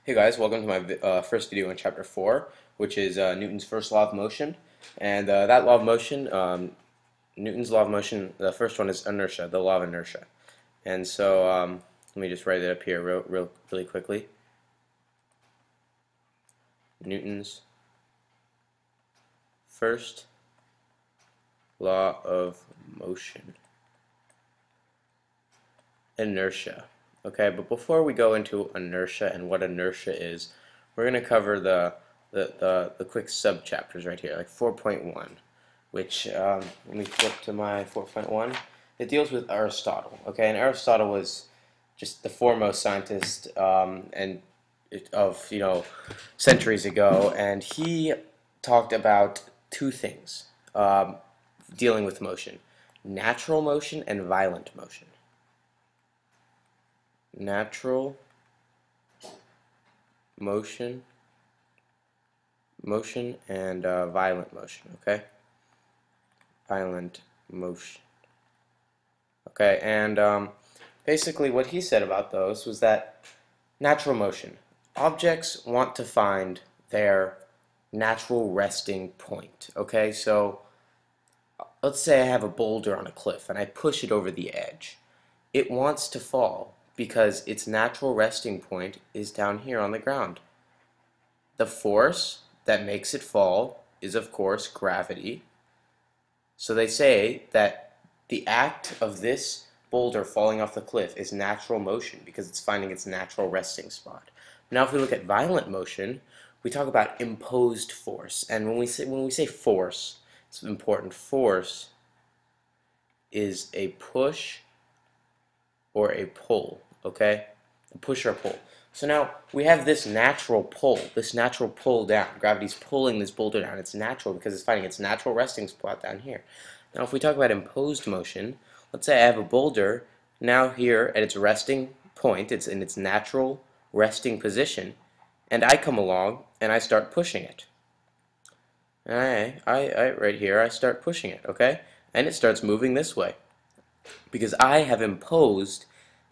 Hey guys, welcome to my first video in chapter 4, which is Newton's first law of motion. And that law of motion, Newton's law of motion, the first one is inertia, the law of inertia. And so let me just write it up here really quickly. Newton's first law of motion. Inertia. Okay, but before we go into inertia and what inertia is, we're going to cover the quick sub-chapters right here, like 4.1, which, let me flip to my 4.1. It deals with Aristotle, okay, and Aristotle was just the foremost scientist of centuries ago, and he talked about two things dealing with motion: natural motion and violent motion. Natural motion and violent motion, okay? Violent motion. Okay, and basically what he said about those was that natural motion, objects want to find their natural resting point, okay? So let's say I have a boulder on a cliff and I push it over the edge. It wants to fall because its natural resting point is down here on the ground. The force that makes it fall is, of course, gravity. So they say that the act of this boulder falling off the cliff is natural motion because it's finding its natural resting spot. Now if we look at violent motion, we talk about imposed force. And when we say force, it's important. Force is a push or a pull, okay? A push or a pull. So now we have this natural pull down. Gravity's pulling this boulder down. It's natural because it's finding its natural resting spot down here. Now if we talk about imposed motion, let's say I have a boulder now here at its resting point, it's in its natural resting position, and I come along and I start pushing it. Right here, I start pushing it, okay? And it starts moving this way because I have imposed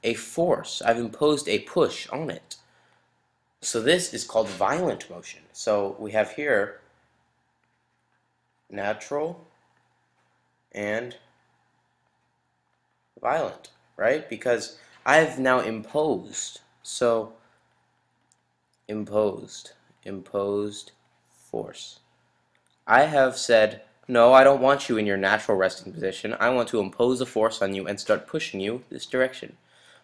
a force. I've imposed a push on it. So this is called violent motion. So we have here natural and violent, right? Because I've now imposed. So imposed force. I have said, no, I don't want you in your natural resting position. I want to impose a force on you and start pushing you this direction.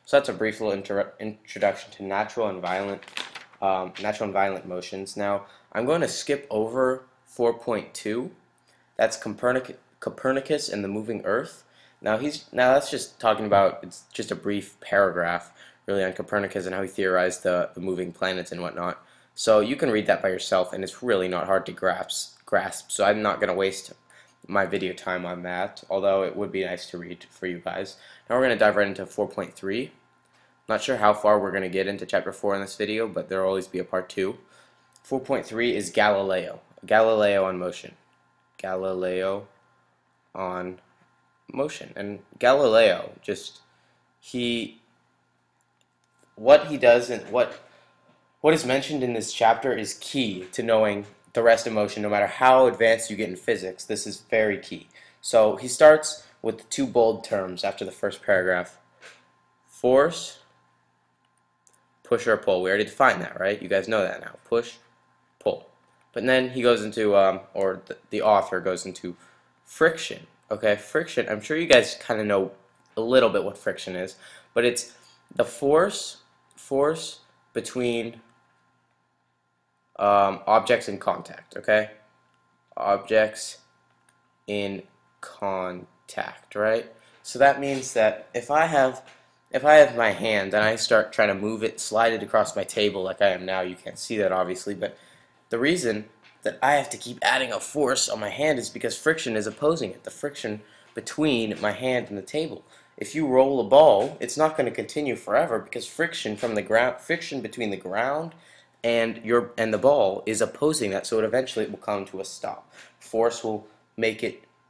So that's a brief little introduction to natural and violent motions. Now I'm going to skip over 4.2. That's Copernicus and the moving Earth. Now that's just talking about, it's just a brief paragraph really on Copernicus and how he theorized the moving planets and whatnot. So you can read that by yourself, and it's really not hard to grasp. So I'm not going to waste my video time on that, although it would be nice to read for you guys. Now we're going to dive right into 4.3. Not sure how far we're going to get into chapter 4 in this video, but there will always be a part 2. 4.3 is Galileo. Galileo on motion. Galileo on motion. And Galileo, what he does and what is mentioned in this chapter is key to knowing the rest of motion. No matter how advanced you get in physics, this is very key. So he starts with the two bold terms after the first paragraph. Force, push or pull. We already defined that, right? You guys know that now. Push, pull. But then he goes into, the author goes into friction. Okay, friction. I'm sure you guys kind of know a little bit what friction is, but it's the force between objects in contact, okay? Objects in contact, right? So that means that if I have my hand and I start trying to move it, slide it across my table like I am now, you can't see that obviously, but the reason that I have to keep adding a force on my hand is because friction is opposing it, the friction between my hand and the table. If you roll a ball, it's not going to continue forever because friction between the ground and the ball is opposing that, so eventually it will come to a stop. Force will make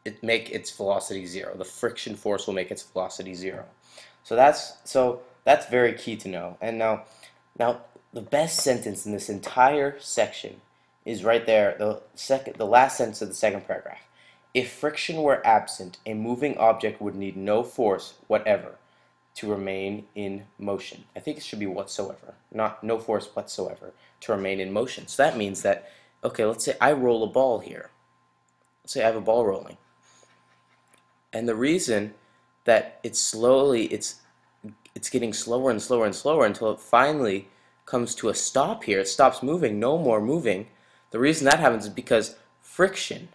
its velocity zero. The friction force will make its velocity zero. So that's very key to know. And now the best sentence in this entire section is right there, the last sentence of the second paragraph. If friction were absent, a moving object would need no force whatever to remain in motion. I think it should be whatsoever, not no force whatsoever to remain in motion. So that means that, okay, let's say I roll a ball here. Let's say I have a ball rolling. And the reason that it's getting slower and slower and slower until it finally comes to a stop here. It stops moving, no more moving. The reason that happens is because friction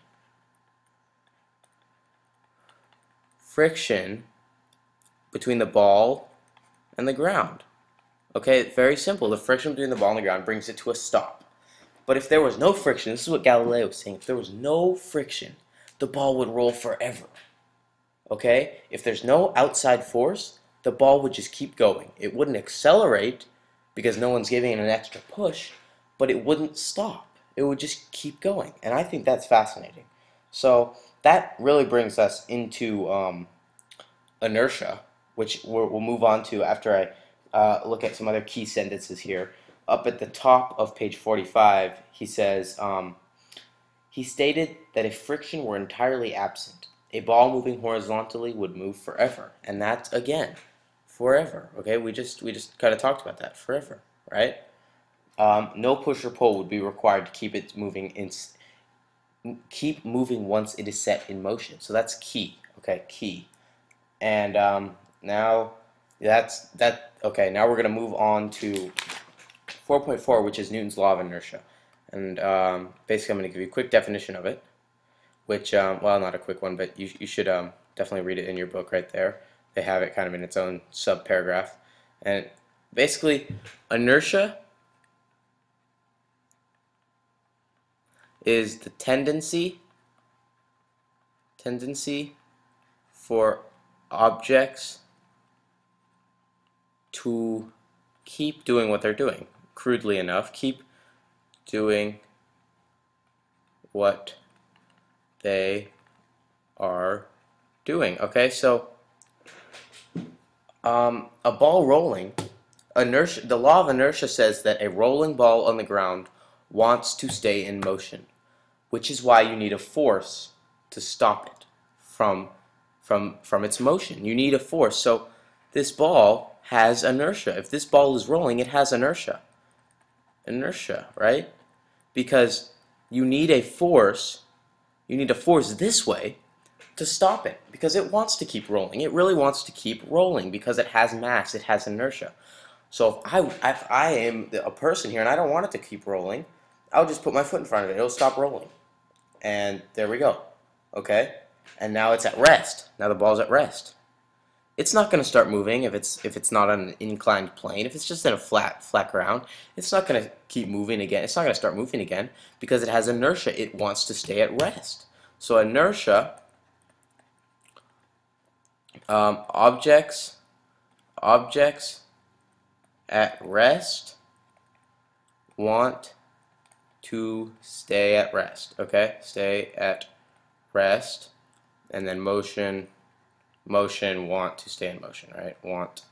between the ball and the ground. Okay, it's very simple. The friction between the ball and the ground brings it to a stop. But if there was no friction, this is what Galileo was saying, if there was no friction, the ball would roll forever. Okay? If there's no outside force, the ball would just keep going. It wouldn't accelerate because no one's giving it an extra push, but it wouldn't stop. It would just keep going. And I think that's fascinating. So that really brings us into inertia, which we'll move on to after I look at some other key sentences here. Up at the top of page 45, he says, he stated that if friction were entirely absent, a ball moving horizontally would move forever. And that's, again, forever. Okay, we just kind of talked about that. Forever, right? No push or pull would be required to keep it moving keep moving once it is set in motion. So that's key. Okay, key. And now that's that. Okay, now we're gonna move on to 4.4, which is Newton's law of inertia. And basically, I'm gonna give you a quick definition of it. Which, well, not a quick one, but you should definitely read it in your book right there. They have it kind of in its own sub-paragraph. And basically, inertia is the tendency for objects to keep doing what they're doing. Crudely enough, keep doing what they are doing. Okay, so a ball rolling, inertia. The law of inertia says that a rolling ball on the ground wants to stay in motion, which is why you need a force to stop it from its motion. You need a force. So this ball has inertia. If this ball is rolling, it has inertia. Inertia, right? Because you need a force. You need a force this way to stop it because it wants to keep rolling. It really wants to keep rolling because it has mass. It has inertia. So if I am a person here and I don't want it to keep rolling, I'll just put my foot in front of it. It'll stop rolling. And there we go. Okay? And now it's at rest. Now the ball's at rest. It's not going to start moving if it's not on an inclined plane. If it's just in a flat ground, it's not going to keep moving again. It's not going to start moving again because it has inertia. It wants to stay at rest. So inertia, objects at rest want to stay at rest. Okay, stay at rest, and then motion want to stay in motion, right? Want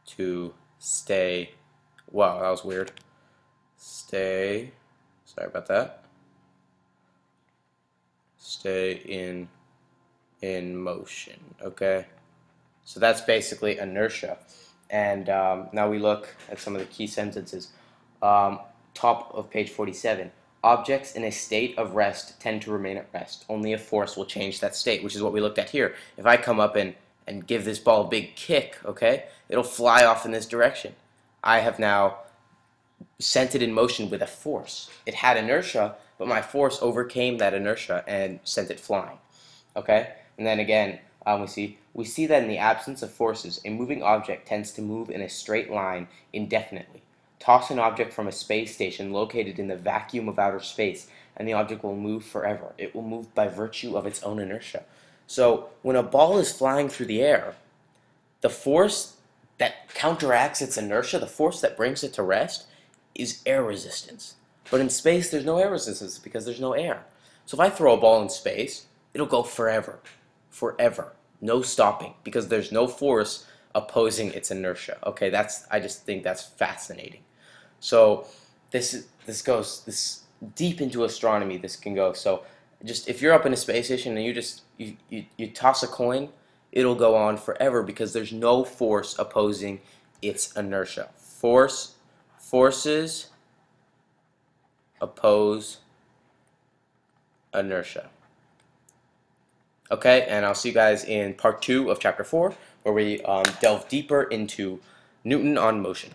to stay. Wow, that was weird. Stay. Sorry about that. Stay in motion. Okay. So that's basically inertia. And now we look at some of the key sentences. Top of page 47. Objects in a state of rest tend to remain at rest. Only a force will change that state, which is what we looked at here. If I come up and give this ball a big kick, okay, it'll fly off in this direction. I have now sent it in motion with a force. It had inertia, but my force overcame that inertia and sent it flying. Okay? And then again, we see that in the absence of forces, a moving object tends to move in a straight line indefinitely. Toss an object from a space station located in the vacuum of outer space, and the object will move forever. It will move by virtue of its own inertia. So when a ball is flying through the air, the force that counteracts its inertia, the force that brings it to rest, is air resistance. But in space, there's no air resistance because there's no air. So if I throw a ball in space, it'll go forever. Forever. No stopping because there's no force opposing its inertia. Okay, I just think that's fascinating. So this goes this deep into astronomy. This can go. So just if you're up in a space station and you toss a coin, it'll go on forever because there's no force opposing its inertia. Forces oppose inertia. Okay, and I'll see you guys in part 2 of chapter 4, where we delve deeper into Newton on motion.